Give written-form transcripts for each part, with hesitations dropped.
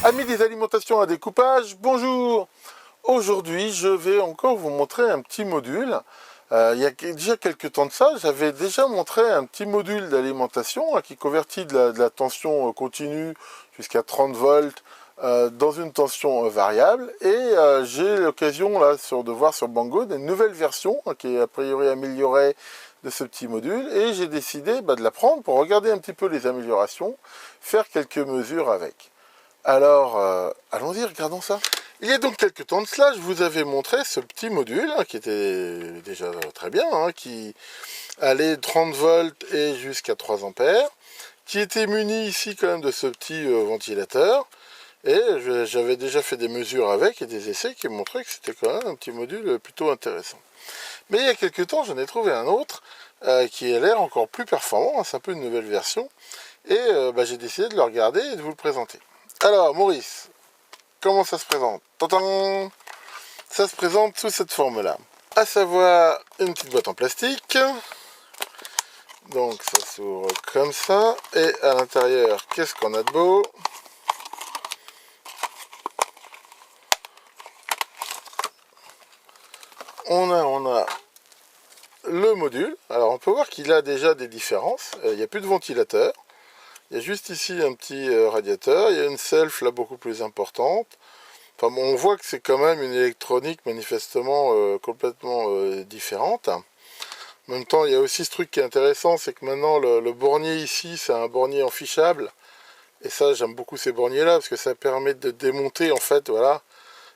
Amis des alimentations à découpage, bonjour. Aujourd'hui, je vais encore vous montrer un petit module. Il y a déjà quelques temps de ça, j'avais déjà montré un petit module d'alimentation qui convertit de la tension continue jusqu'à 30 volts dans une tension variable. Et j'ai l'occasion là de voir sur Banggood une nouvelle version qui est a priori améliorée de ce petit module. Et j'ai décidé de la prendre pour regarder un petit peu les améliorations, faire quelques mesures avec. Alors, allons-y, regardons ça. Il y a donc quelques temps de cela, je vous avais montré ce petit module qui était déjà très bien, qui allait 30 volts et jusqu'à 3 ampères, qui était muni ici quand même de ce petit ventilateur, et j'avais déjà fait des mesures avec et des essais qui montraient que c'était quand même un petit module plutôt intéressant. Mais il y a quelques temps, j'en ai trouvé un autre qui a l'air encore plus performant, c'est un peu une nouvelle version, et j'ai décidé de le regarder et de vous le présenter. Alors, Maurice, comment ça se présente? Tadam! Ça se présente sous cette forme-là. À savoir, une petite boîte en plastique. Donc, ça s'ouvre comme ça. Et à l'intérieur, qu'est-ce qu'on a de beau? On a le module. Alors, on peut voir qu'il a déjà des différences. Il n'y a plus de ventilateur. Il y a juste ici un petit radiateur. Il y a une self là beaucoup plus importante. Enfin, bon, on voit que c'est quand même une électronique manifestement complètement différente. En même temps, il y a aussi ce truc qui est intéressant, c'est que maintenant le bornier ici, c'est un bornier enfichable. Et ça, j'aime beaucoup ces borniers-là, parce que ça permet de démonter, en fait, voilà,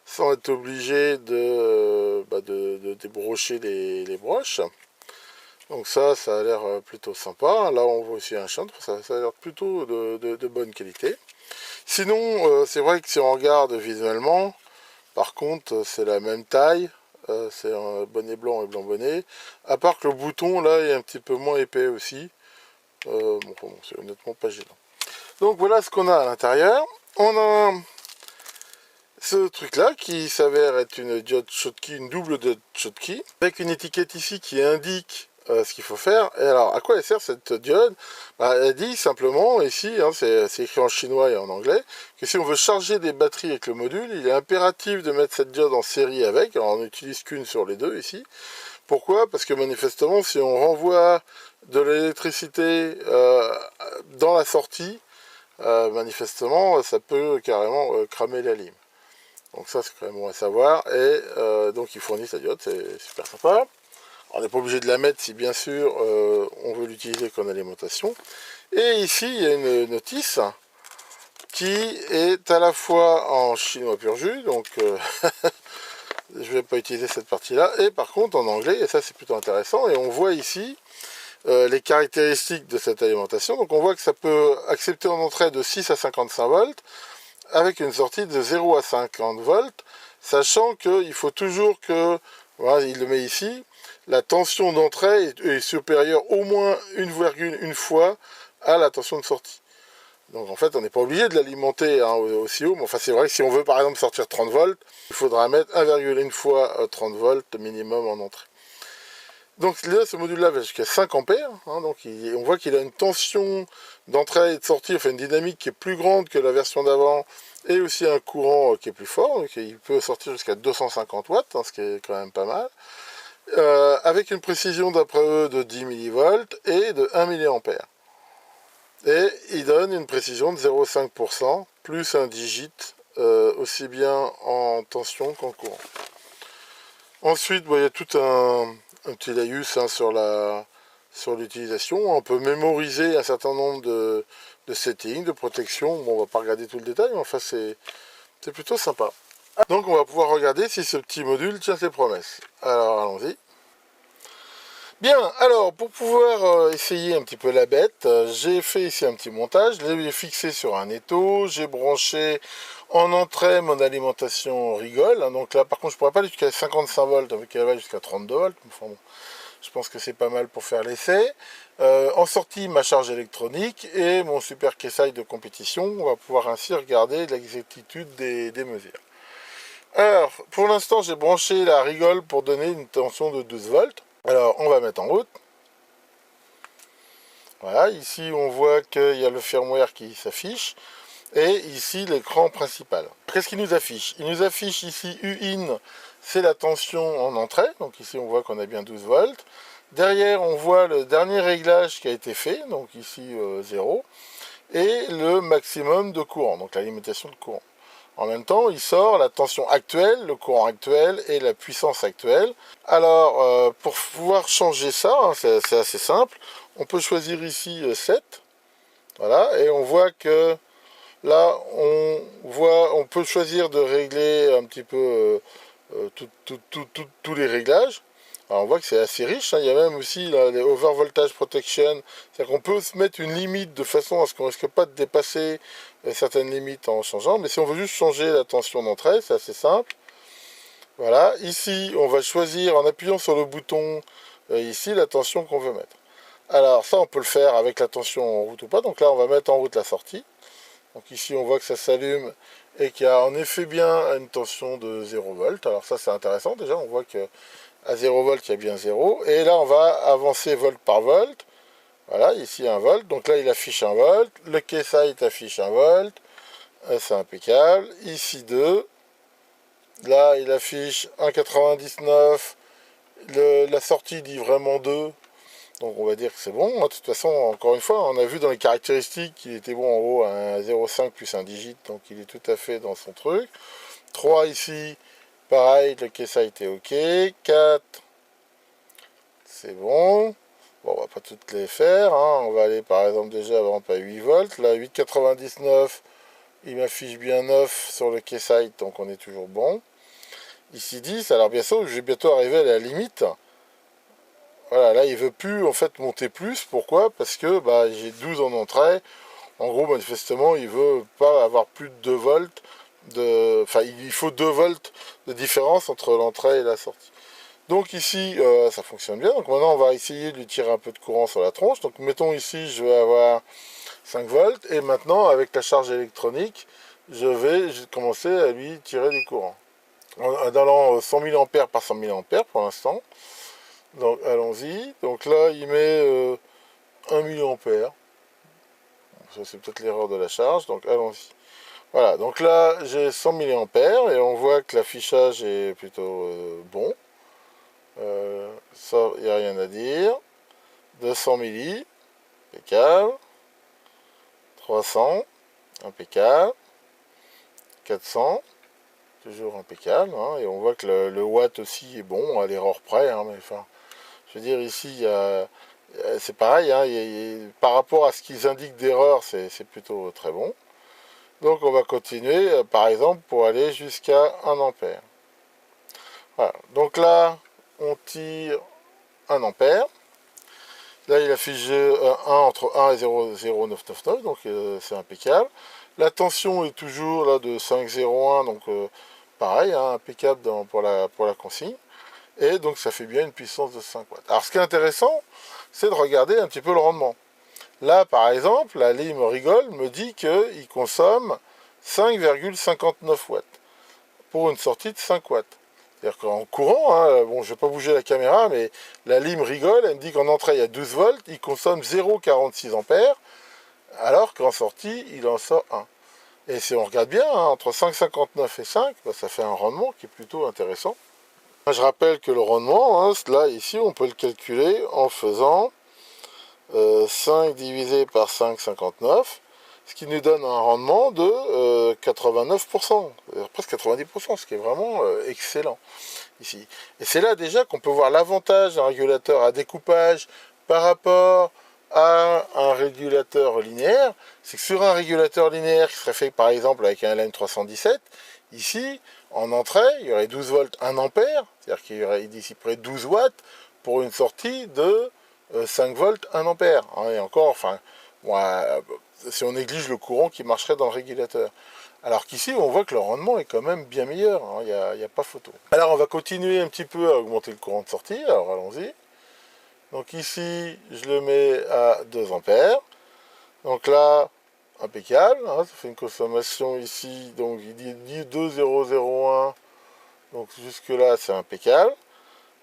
sans être obligé de débrocher les broches. Donc ça a l'air plutôt sympa. Là, on voit aussi un chantre, ça a l'air plutôt de bonne qualité. Sinon, c'est vrai que si on regarde visuellement, par contre, c'est la même taille, c'est un bonnet blanc et blanc bonnet, à part que le bouton, là, est un petit peu moins épais aussi. Bon, c'est honnêtement pas gênant. Donc voilà ce qu'on a à l'intérieur. On a ce truc-là qui s'avère être une diode Schottky, une double diode Schottky, avec une étiquette ici qui indique ce qu'il faut faire. Et alors, à quoi elle sert cette diode? Elle dit simplement, ici, c'est écrit en chinois et en anglais, que si on veut charger des batteries avec le module, il est impératif de mettre cette diode en série avec. Alors, on n'utilise qu'une sur les deux ici. Pourquoi? Parce que manifestement, si on renvoie de l'électricité dans la sortie, manifestement, ça peut carrément cramer la lime. Donc ça, c'est quand même bon à savoir. Et donc, ils fournissent la diode, c'est super sympa. On n'est pas obligé de la mettre si bien sûr on veut l'utiliser comme alimentation. Et ici, il y a une notice qui est à la fois en chinois pur jus, donc je ne vais pas utiliser cette partie-là, et par contre en anglais, et ça c'est plutôt intéressant, et on voit ici les caractéristiques de cette alimentation. Donc on voit que ça peut accepter en entrée de 6 à 55 volts, avec une sortie de 0 à 50 volts, sachant qu'il faut toujours que, voilà, il le met ici, la tension d'entrée est supérieure au moins 1,1 fois à la tension de sortie. Donc en fait, on n'est pas obligé de l'alimenter aussi haut, mais enfin c'est vrai que si on veut par exemple sortir 30 volts, il faudra mettre 1,1 fois 30 volts minimum en entrée. Donc là, ce module-là va jusqu'à 5 ampères, donc on voit qu'il a une tension d'entrée et de sortie, enfin une dynamique qui est plus grande que la version d'avant, et aussi un courant qui est plus fort, donc il peut sortir jusqu'à 250 watts, ce qui est quand même pas mal. Avec une précision d'après eux de 10 millivolts et de 1 milliampère. Et il donne une précision de 0,5% plus un digit, aussi bien en tension qu'en courant. Ensuite, il y a tout un petit laïus sur l'utilisation. On peut mémoriser un certain nombre de settings, de protection. Bon, on va pas regarder tout le détail, mais enfin c'est plutôt sympa. Donc on va pouvoir regarder si ce petit module tient ses promesses. Alors allons-y. Bien, alors pour pouvoir essayer un petit peu la bête, j'ai fait ici un petit montage, je l'ai fixé sur un étau, j'ai branché en entrée mon alimentation rigole, donc là par contre je ne pourrais pas aller jusqu'à 55 volts, avec elle va jusqu'à 32 volts, enfin bon, je pense que c'est pas mal pour faire l'essai. En sortie ma charge électronique et mon super KSI de compétition, on va pouvoir ainsi regarder l'exactitude des mesures. Alors, pour l'instant, j'ai branché la rigole pour donner une tension de 12 volts. Alors, on va mettre en route. Voilà, ici, on voit qu'il y a le firmware qui s'affiche. et ici l'écran principal. Qu'est-ce qu'il nous affiche? Il nous affiche ici UIN, c'est la tension en entrée, donc ici on voit qu'on a bien 12 volts. Derrière on voit le dernier réglage qui a été fait, donc ici 0, et le maximum de courant, donc la limitation de courant. En même temps, il sort la tension actuelle, le courant actuel et la puissance actuelle. Alors, pour pouvoir changer ça, hein, c'est assez simple, on peut choisir ici 7, voilà, et on voit que là, on peut choisir de régler un petit peu tous les réglages. Alors on voit que c'est assez riche, hein. Il y a même aussi là, les overvoltage protection, c'est-à-dire qu'on peut se mettre une limite de façon à ce qu'on ne risque pas de dépasser certaines limites en changeant, mais si on veut juste changer la tension d'entrée, c'est assez simple. Voilà, ici on va choisir en appuyant sur le bouton ici la tension qu'on veut mettre. Alors ça on peut le faire avec la tension en route ou pas, donc là on va mettre en route la sortie. Donc ici on voit que ça s'allume et qu'il y a en effet bien une tension de 0 volt. Alors ça c'est intéressant, déjà on voit que à 0 volt il y a bien 0, et là on va avancer volt par volt. Voilà, ici 1 volt, donc là il affiche 1 volt, le Keysight affiche 1 volt, c'est impeccable. Ici 2, là il affiche 1,99, la sortie dit vraiment 2, donc on va dire que c'est bon. De toute façon, encore une fois, on a vu dans les caractéristiques qu'il était bon en haut à 0,5 plus un digit, donc il est tout à fait dans son truc. 3 ici, pareil, le Keysight est ok. 4, c'est bon. Bon, on va pas toutes les faire, hein. On va aller par exemple déjà par exemple, à 8 volts. Là, 8,99, il m'affiche bien 9 sur le Keysight, donc on est toujours bon. Ici 10, alors bien sûr, je vais bientôt arriver à la limite. Voilà, là, il veut plus en fait monter plus. Pourquoi? Parce que bah, j'ai 12 en entrée. En gros, manifestement, il veut pas avoir plus de 2 volts. Enfin, il faut 2 volts de différence entre l'entrée et la sortie. Donc ici, ça fonctionne bien. Donc maintenant, on va essayer de lui tirer un peu de courant sur la tronche. Donc mettons ici, je vais avoir 5 volts. Et maintenant, avec la charge électronique, je vais commencer à lui tirer du courant. En allant 100 mA par 100 mA pour l'instant. Donc allons-y. Donc là, il met 1 mA. Ça, c'est peut-être l'erreur de la charge. Donc allons-y. Voilà, donc là, j'ai 100 mA et on voit que l'affichage est plutôt bon. Ça, il n'y a rien à dire. 200 milli, impeccable. 300, impeccable. 400, toujours impeccable. Hein. Et on voit que le watt aussi est bon, à l'erreur près. Hein, mais enfin, je veux dire, ici, c'est pareil. Hein, par rapport à ce qu'ils indiquent d'erreur, c'est plutôt très bon. Donc on va continuer, par exemple, pour aller jusqu'à 1 ampère. Voilà. Donc là, on tire 1 ampère. Là, il affiche 1 entre 1 et 0,0999, donc c'est impeccable. La tension est toujours là de 5,01, donc pareil, hein, impeccable pour la consigne. Et donc ça fait bien une puissance de 5 watts. Alors ce qui est intéressant, c'est de regarder un petit peu le rendement. Là, par exemple, la lime rigole me dit qu'il consomme 5,59 watts pour une sortie de 5 watts. C'est-à-dire qu'en courant, hein, bon, je ne vais pas bouger la caméra, mais la lime rigole, elle me dit qu'en entrée, il y a 12 volts, il consomme 0,46 ampères, alors qu'en sortie, il en sort 1. Et si on regarde bien, hein, entre 5,59 et 5, bah, ça fait un rendement qui est plutôt intéressant. Je rappelle que le rendement, hein, là, ici, on peut le calculer en faisant 5 divisé par 5,59, ce qui nous donne un rendement de 89%, presque 90%, ce qui est vraiment excellent ici. Et c'est là déjà qu'on peut voir l'avantage d'un régulateur à découpage par rapport à un régulateur linéaire. C'est que sur un régulateur linéaire qui serait fait par exemple avec un LM317, ici, en entrée, il y aurait 12 volts 1 ampère, c'est-à-dire qu'il y aurait d'ici près 12 watts pour une sortie de 5 volts 1 ampère. Hein, et encore, enfin, si on néglige le courant qui marcherait dans le régulateur. Alors qu'ici, on voit que le rendement est quand même bien meilleur, hein, il n'y a pas photo. Alors on va continuer un petit peu à augmenter le courant de sortie, alors allons-y. Donc ici, je le mets à 2 ampères. Donc là, impeccable, hein, ça fait une consommation ici, donc il dit 2,001, donc jusque là c'est impeccable.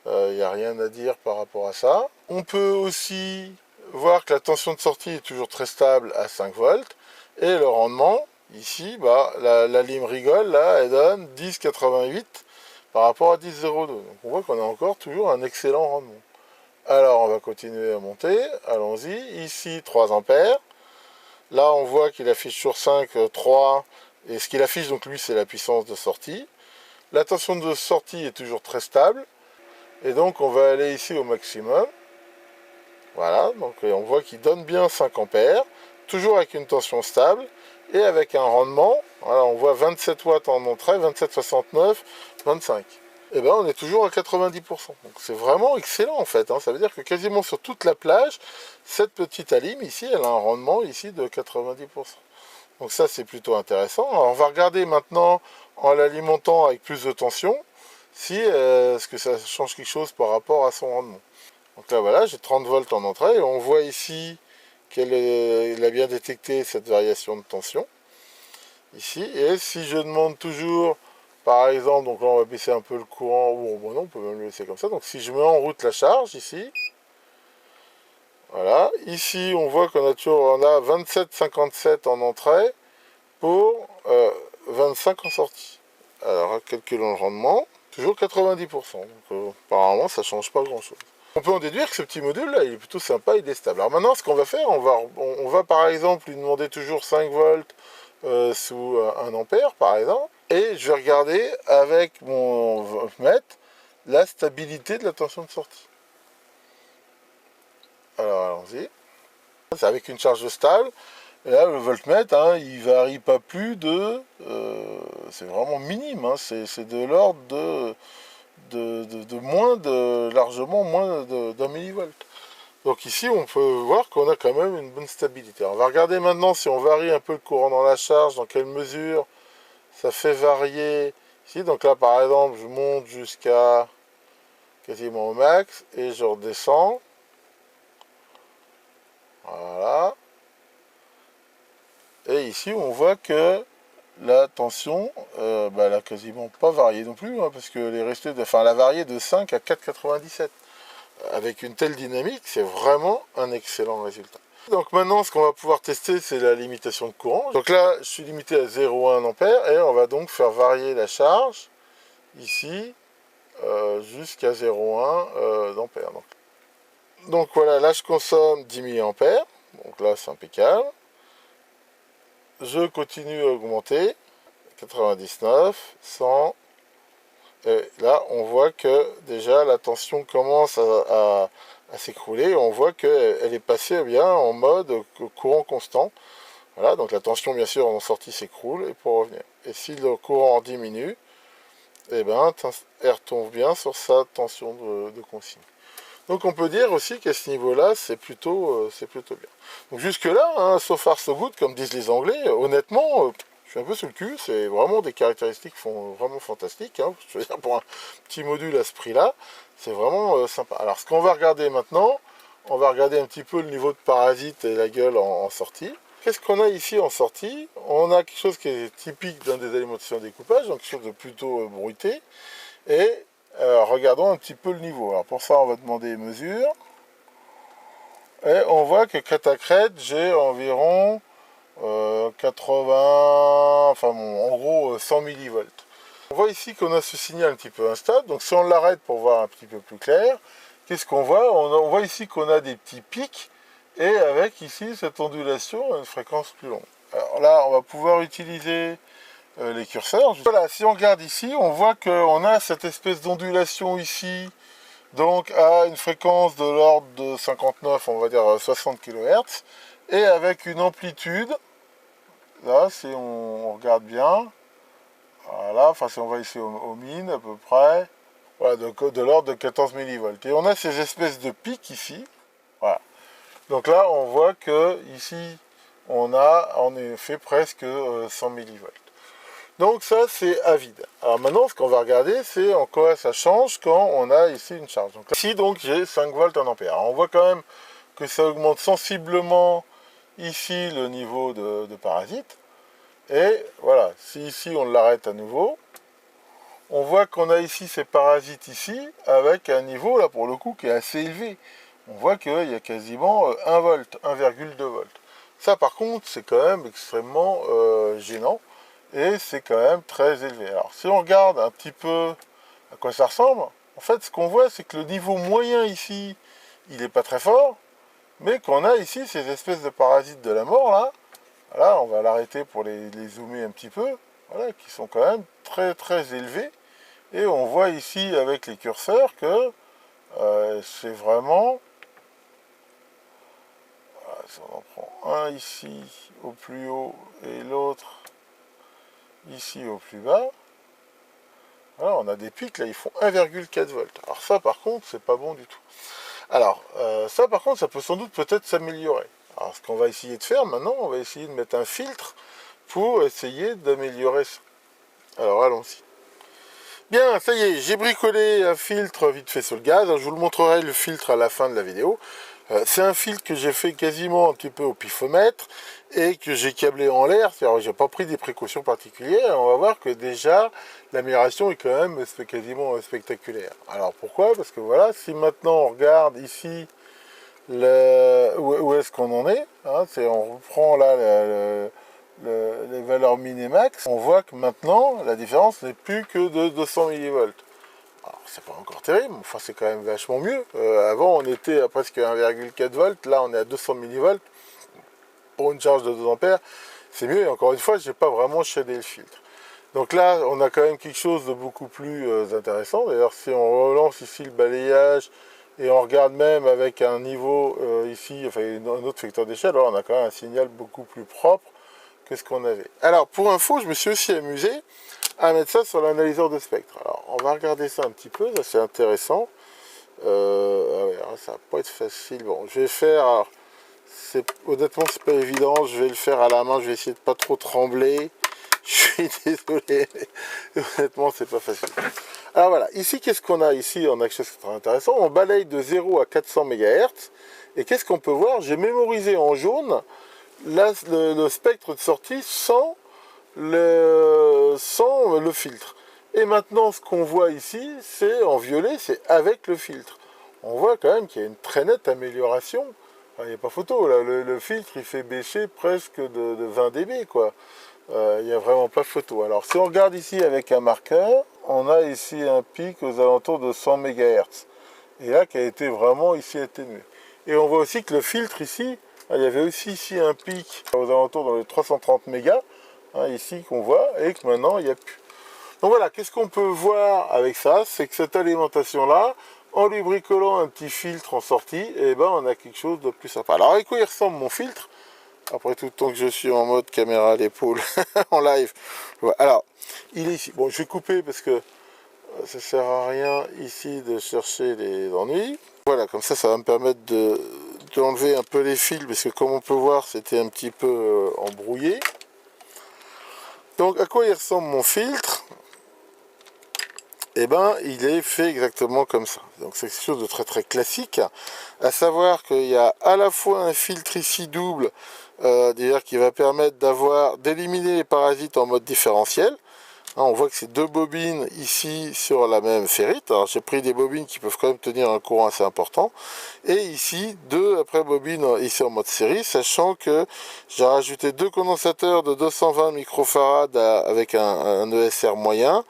Il n'y a rien à dire par rapport à ça. On peut aussi voir que la tension de sortie est toujours très stable à 5 volts. Et le rendement, ici, bah, la lime rigole, là, elle donne 10,88 par rapport à 10,02. Donc on voit qu'on a encore toujours un excellent rendement. Alors on va continuer à monter, allons-y. Ici 3 ampères. Là on voit qu'il affiche sur 5, 3. Et ce qu'il affiche donc lui c'est la puissance de sortie. La tension de sortie est toujours très stable. Et donc on va aller ici au maximum. Voilà, donc on voit qu'il donne bien 5 ampères. Toujours avec une tension stable. Et avec un rendement, voilà, on voit 27 watts en entrée, 27,69, 25. Et bien on est toujours à 90%. Donc c'est vraiment excellent en fait. Hein. Ça veut dire que quasiment sur toute la plage, cette petite alim ici, elle a un rendement ici de 90%. Donc ça c'est plutôt intéressant. Alors on va regarder maintenant en l'alimentant avec plus de tension, si est-ce que ça change quelque chose par rapport à son rendement. Donc là voilà, j'ai 30 volts en entrée et on voit ici qu'il a bien détecté cette variation de tension. Ici, et si je demande toujours, par exemple, donc là on va baisser un peu le courant, ou bon non, on peut même le laisser comme ça, donc si je mets en route la charge, ici, voilà, ici on voit qu'on a toujours, on a 27,57 en entrée pour 25 en sortie. Alors, calculons le rendement, toujours 90%, donc apparemment ça change pas grand chose. On peut en déduire que ce petit module là, il est plutôt sympa, il est stable. Alors maintenant, ce qu'on va faire, on va par exemple lui demander toujours 5 volts sous 1 ampère par exemple, et je vais regarder avec mon voltmètre la stabilité de la tension de sortie. Alors allons-y. C'est avec une charge stable, et là le voltmètre, hein, il varie pas plus de... c'est vraiment minime, hein, c'est de l'ordre largement moins d'un millivolt. Donc ici, on peut voir qu'on a quand même une bonne stabilité. Alors, on va regarder maintenant si on varie un peu le courant dans la charge, dans quelle mesure ça fait varier ici. Donc là, par exemple, je monte jusqu'à quasiment au max et je redescends. Voilà. Et ici, on voit que la tension, elle n'a quasiment pas varié non plus, hein, parce qu'elle est restée, elle a varié de 5 à 4,97. Avec une telle dynamique, c'est vraiment un excellent résultat. Donc maintenant, ce qu'on va pouvoir tester, c'est la limitation de courant. Donc là, je suis limité à 0,1 ampère et on va donc faire varier la charge ici jusqu'à 0,1 d'ampère. Donc voilà, là je consomme 10 milliampères. Donc là, c'est impeccable. Je continue à augmenter. 99, 100. Et là, on voit que déjà la tension commence à s'écrouler. On voit qu'elle est passée bien en mode courant constant. Voilà, donc la tension, bien sûr, en sortie s'écroule et pour revenir. Et si le courant diminue, eh ben, elle retombe bien sur sa tension de consigne. Donc on peut dire aussi qu'à ce niveau-là, c'est plutôt bien. Donc jusque-là, hein, so far so good, comme disent les Anglais, honnêtement... je suis un peu sous le cul, c'est vraiment des caractéristiques vraiment fantastiques. Hein. Je veux dire, pour un petit module à ce prix-là, c'est vraiment sympa. Alors, ce qu'on va regarder maintenant, on va regarder un petit peu le niveau de parasite et la gueule en sortie. Qu'est-ce qu'on a ici en sortie? On a quelque chose qui est typique d'un des alimentations découpage, donc quelque chose de plutôt bruité. Et regardons un petit peu le niveau. Alors, pour ça, on va demander les mesures. Et on voit que crête à crête, j'ai environ... 80, enfin bon, en gros 100 millivolts. On voit ici qu'on a ce signal un petit peu instable, donc si on l'arrête pour voir un petit peu plus clair, qu'est-ce qu'on voit? On voit ici qu'on a des petits pics, et avec ici cette ondulation à une fréquence plus longue. Alors là, on va pouvoir utiliser les curseurs. Voilà, si on regarde ici, on voit qu'on a cette espèce d'ondulation ici, donc à une fréquence de l'ordre de 59, on va dire 60 kHz, et avec une amplitude, là, si on regarde bien, voilà, enfin si on va ici au min à peu près, voilà, de l'ordre de 14 millivolts. Et on a ces espèces de pics ici, voilà. Donc là, on voit que ici, on a en effet presque 100 millivolts. Donc ça, c'est à vide. Alors maintenant, ce qu'on va regarder, c'est en quoi ça change quand on a ici une charge. Donc là, ici, donc, j'ai 5 volts en ampère. Alors, on voit quand même que ça augmente sensiblement ici le niveau de parasite. Et voilà, si ici on l'arrête à nouveau, on voit qu'on a ici ces parasites ici, avec un niveau là pour le coup qui est assez élevé. On voit qu'il y a quasiment 1 volt, 1,2 volts. Ça par contre c'est quand même extrêmement gênant et c'est quand même très élevé. Alors si on regarde un petit peu à quoi ça ressemble, en fait ce qu'on voit c'est que le niveau moyen ici il n'est pas très fort, mais qu'on a ici ces espèces de parasites de la mort là, voilà, on va l'arrêter pour les zoomer un petit peu, voilà, qui sont quand même très très élevés, et on voit ici avec les curseurs que c'est vraiment, voilà, si on en prend un ici au plus haut et l'autre ici au plus bas, voilà, on a des pics là, ils font 1,4 volts. Alors ça par contre c'est pas bon du tout. Alors ça par contre ça peut sans doute peut-être s'améliorer. Alors ce qu'on va essayer de faire maintenant, on va essayer de mettre un filtre pour essayer d'améliorer ça. Alors allons-y. Bien, ça y est, j'ai bricolé un filtre vite fait sur le gaz. Je vous le montrerai le filtre à la fin de la vidéo. C'est un filtre que j'ai fait quasiment un petit peu au pifomètre et que j'ai câblé en l'air. C'est-à-dire j'ai pas pris des précautions particulières. On va voir que déjà l'amélioration est quand même quasiment spectaculaire. Alors pourquoi? Parce que voilà, si maintenant on regarde ici où est-ce qu'on en est, hein, on reprend là les valeurs minimax, on voit que maintenant la différence n'est plus que de 200 millivolts. Alors c'est pas encore terrible, enfin c'est quand même vachement mieux. Avant on était à presque 1,4 volts, là on est à 200 millivolts pour une charge de 2 ampères, c'est mieux. Et encore une fois, j'ai pas vraiment shadé le filtre. Donc là on a quand même quelque chose de beaucoup plus intéressant. D'ailleurs si on relance ici le balayage et on regarde même avec un niveau ici, enfin un autre facteur d'échelle, on a quand même un signal beaucoup plus propre que ce qu'on avait. Alors pour info, je me suis aussi amusé à mettre ça sur l'analyseur de spectre. Alors on va regarder ça un petit peu, ça c'est intéressant. Ah ouais, ça va pas être facile. Bon, je vais faire, alors, honnêtement c'est pas évident, je vais le faire à la main, je vais essayer de pas trop trembler. Je suis désolé, mais honnêtement c'est pas facile. Alors voilà, ici qu'est-ce qu'on a? Ici on a quelque chose de très intéressant, on balaye de 0 à 400 MHz, et qu'est-ce qu'on peut voir? J'ai mémorisé en jaune le spectre de sortie sans le filtre. Et maintenant ce qu'on voit ici, c'est en violet, c'est avec le filtre. On voit quand même qu'il y a une très nette amélioration. Enfin, il n'y a pas photo, là, le filtre il fait baisser presque de 20 dB quoi. Il n'y a vraiment pas photo. Alors si on regarde ici avec un marqueur, on a ici un pic aux alentours de 100 MHz. Et là qui a été vraiment ici atténué. Et on voit aussi que le filtre ici, il y avait aussi ici un pic aux alentours dans les 330 mégas, hein, ici qu'on voit, et que maintenant il n'y a plus. Donc voilà, qu'est-ce qu'on peut voir avec ça? C'est que cette alimentation-là, en lui bricolant un petit filtre en sortie, eh ben on a quelque chose de plus sympa. Alors à quoi il ressemble mon filtre? Après tout le temps que je suis en mode caméra à l'épaule en live. Alors, il est ici. Bon, je vais couper parce que ça sert à rien ici de chercher les ennuis. Voilà, comme ça va me permettre d'enlever un peu les fils, parce que comme on peut voir, c'était un petit peu embrouillé. Donc, à quoi il ressemble mon filtre? Eh ben, il est fait exactement comme ça. Donc, c'est quelque chose de très très classique. À savoir qu'il y a à la fois un filtre ici double, d'ailleurs qui va permettre d'éliminer les parasites en mode différentiel. Hein, on voit que c'est deux bobines ici sur la même ferrite. Alors j'ai pris des bobines qui peuvent quand même tenir un courant assez important. Et ici, deux après bobines ici en mode série, sachant que j'ai rajouté deux condensateurs de 220 microfarads avec un ESR moyen.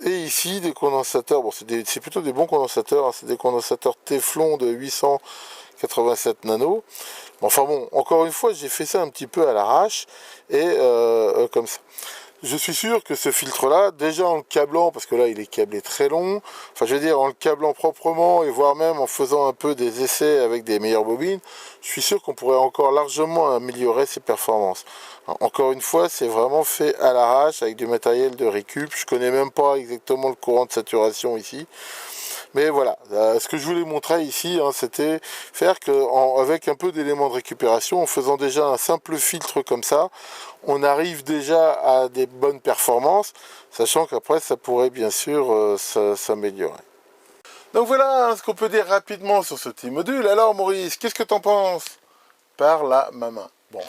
Et ici des condensateurs, bon c'est plutôt des bons condensateurs, hein, c'est des condensateurs Teflon de 887 nanos. Enfin bon, encore une fois, j'ai fait ça un petit peu à l'arrache et comme ça. Je suis sûr que ce filtre-là, déjà en le câblant, parce que là il est câblé très long, enfin je veux dire en le câblant proprement et voire même en faisant un peu des essais avec des meilleures bobines, je suis sûr qu'on pourrait encore largement améliorer ses performances. Encore une fois, c'est vraiment fait à l'arrache avec du matériel de récup. Je connais même pas exactement le courant de saturation ici. Mais voilà, ce que je voulais montrer ici, hein, c'était faire que, avec un peu d'éléments de récupération, en faisant déjà un simple filtre comme ça, on arrive déjà à des bonnes performances, sachant qu'après ça pourrait bien sûr s'améliorer. Donc voilà, hein, ce qu'on peut dire rapidement sur ce petit module. Alors Maurice, qu'est-ce que tu en penses par là ma main? Bon,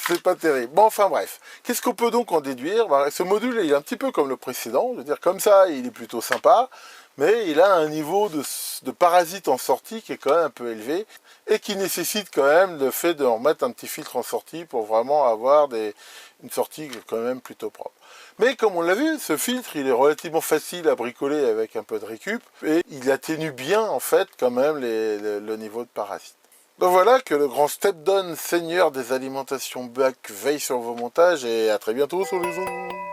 c'est pas terrible. Bon, enfin bref. Qu'est-ce qu'on peut donc en déduire? Ce module, il est un petit peu comme le précédent. Je veux dire, comme ça, il est plutôt sympa. Mais il a un niveau de parasite en sortie qui est quand même un peu élevé. Et qui nécessite quand même le fait de remettre un petit filtre en sortie pour vraiment avoir une sortie quand même plutôt propre. Mais comme on l'a vu, ce filtre, il est relativement facile à bricoler avec un peu de récup. Et il atténue bien, en fait, quand même le niveau de parasite. Donc voilà que le grand Stepdon, seigneur des alimentations BAC, veille sur vos montages et à très bientôt sur les ondes.